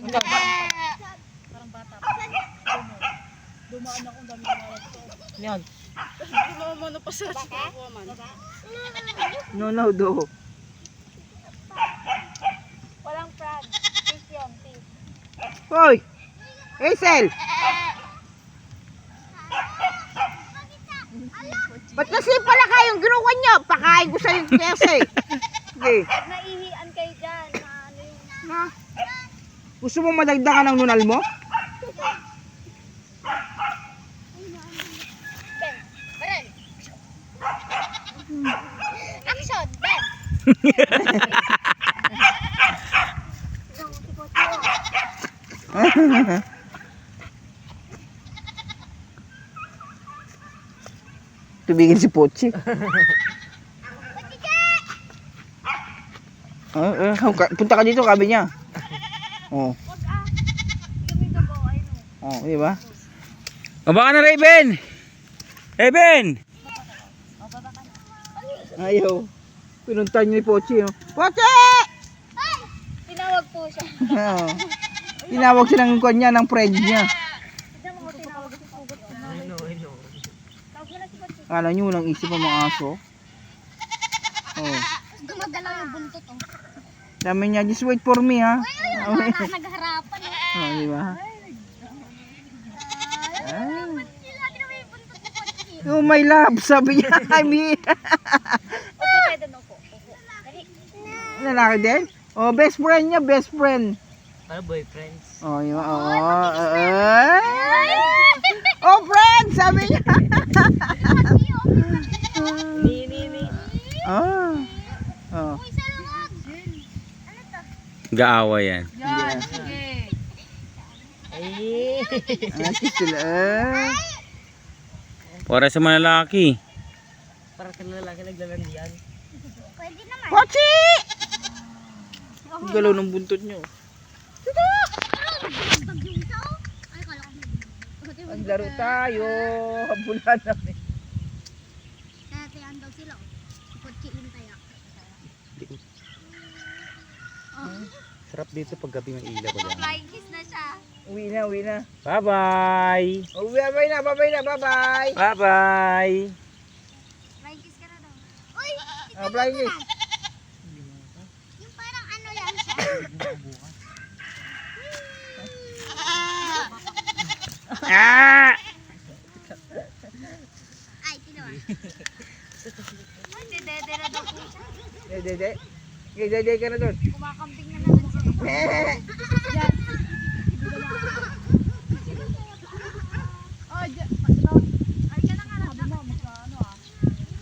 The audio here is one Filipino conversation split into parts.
Parang bata pa. Dumaan ako, dami na ito. Yan. Lumamano pa sa woman. No, do. Walang frog. Fish yun, fish. Hoy! Hazel! Ba't kasi pala kayong ginawa niyo? Pakain ko sa'yo kasi. Okay. Pag naihian kayo dyan, na ano yung... Ha? Gusto mo madagdagan ng nunal mo? Ben, Beren. Action, Ben. Tubigin si Pochi. Punta ka dito, kabi niya. Oh. Wag ah. Gamit ako, ayun o. Oh, di ba? Baba ka na, Raven! Raven! Ayaw. Pinunta niyo ni Pochi. Oh. Pochi! Tinawag po siya. Oh. Tinawag siya ng kanya, ng friend niya. Tignan mo, tinawag si Pugot. I know. Tawag mo na si Pachi. Kala niyo walang isip ang mga aso. Oh. Gumagalaw yung buntot oh. Dami niya, just wait for me ha. Naghaharapan oh. Oh, di ba? Lagi naman yung buntot ni Pachi. Oh my love, sabi niya. I mean, Opo, pwede na po. Opo. Dali. lalaki din? Oh, best friend niya, best friend. Ano, boyfriends? Oh, yun. Oh, friend, sabi niya. Ni. Oh. Oh. Uy, salawag. Ano to? Gaawa yan. Yan, sige. Kiss sila. Para sa mga lalaki. Para sa lalaki naglalandian. Pwede naman. Pochi! Ang galaw ng buntot niyo. Bagyong tao. Ay, kala ko. Maglaro tayo. Habulan namin. Tatayan daw sila oh. Pachi yung taya. Sarap dito pag gabi ng ilaw ko lang. Flying kiss na siya. Uwi na. Bye-bye! Oh, bye-bye na. Bye-bye. Bye-bye! Flying kiss ka na daw. Uy! Ah, flying kiss. Yung parang ano lang siya. Ah! Ay, tinawa. Ay, dede na daw po siya. Dede. Dede ka na doon. Kumakambing na naman siya. Ay, Ay, ka na nga na.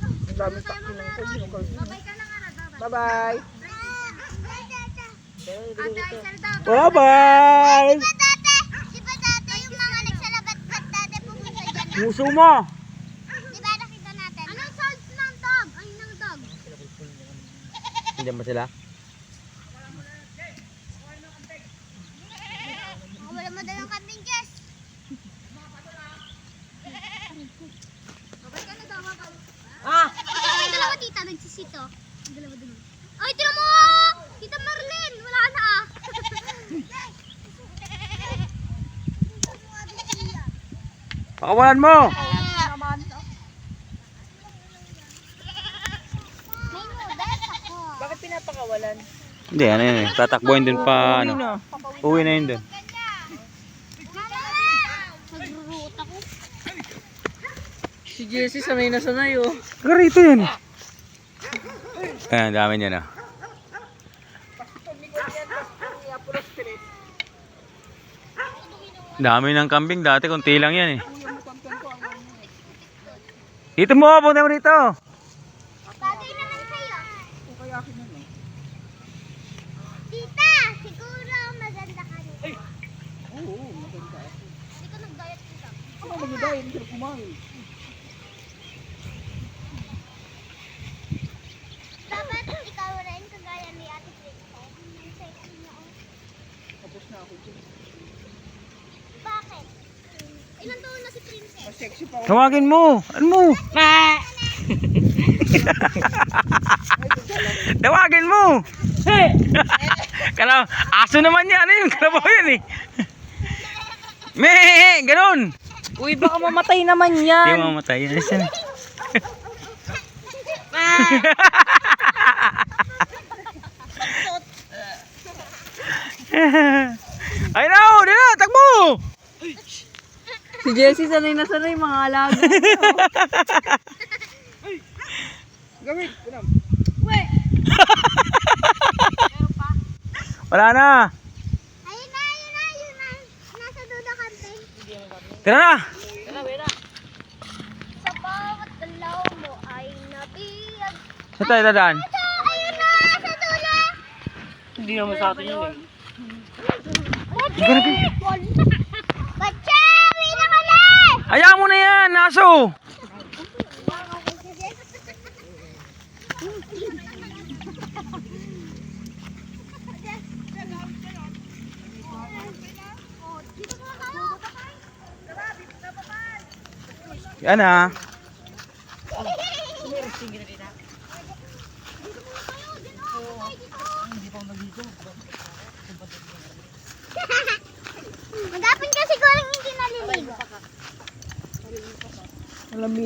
Ang dami takti ng kanya. Babay ka na nga na. Bye-bye. Ate, ay salda. Bye-bye! Di ba dati yung mga nagsalabat-bat dati pumunta dyan? Muso mo! Di ba nakita natin? Anong salts ng dog? Ay, ng dog. Hindi ba sila? Wala mo dalang kambing, Jess. Babay ka na daw, babay. Ay, dalawa tita, nagsisito. Dalawa dun. Ay, tira mo! Tita Marlene, wala na ah. Pakawalan mo! naman to. May noodles ako. Bakit pinapakawalan? Hindi, ano yun eh. Tatakbuhin dun pa, ano. Uwi na yun dun. Nagruruot ako. Si Jessie sanay na sanay oh. Karito yun. Ayan, dami niya na. Dami ng kambing. Dati konti lang yan eh. Dito mo, punta mo dito. Bagay naman kayo. Tita, siguro maganda ka rin. Oo, maganda. Hindi ka nag-diet tita. Ako mag-diet, hindi sila kumain. Dapat ikaw rin kagaya ni Ate Princess. Ang sexy niya oh. Tapos na ako dyan. Bakit? Ilan taon na si Princess? Mas sexy pa ako. Tawagin mo. Ano mo? Tawagin mo. Hey! Aso naman yan. Ano yung kalabaw yan eh. Meh, ganun. Uy, baka mamatay naman Hindi yan. mamatay. Yan. Ay na, dito, takbo! Si Jessie sanay na sanay mga alaga. Wala na. Ayun na, ayun na, ayun na. Nasa duda campaign. Tira na. Sa bawat galaw mo ay nabiyag. Saan tayo dadaan? Ayun na, sa dulo. Hindi naman sa atin yun. Bachawi na mali! Ayaw mo na yan, aso. Yan ah. Magapin ka siguro hindi naliligo. Alam mo,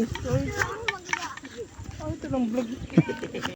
ito ng vlog.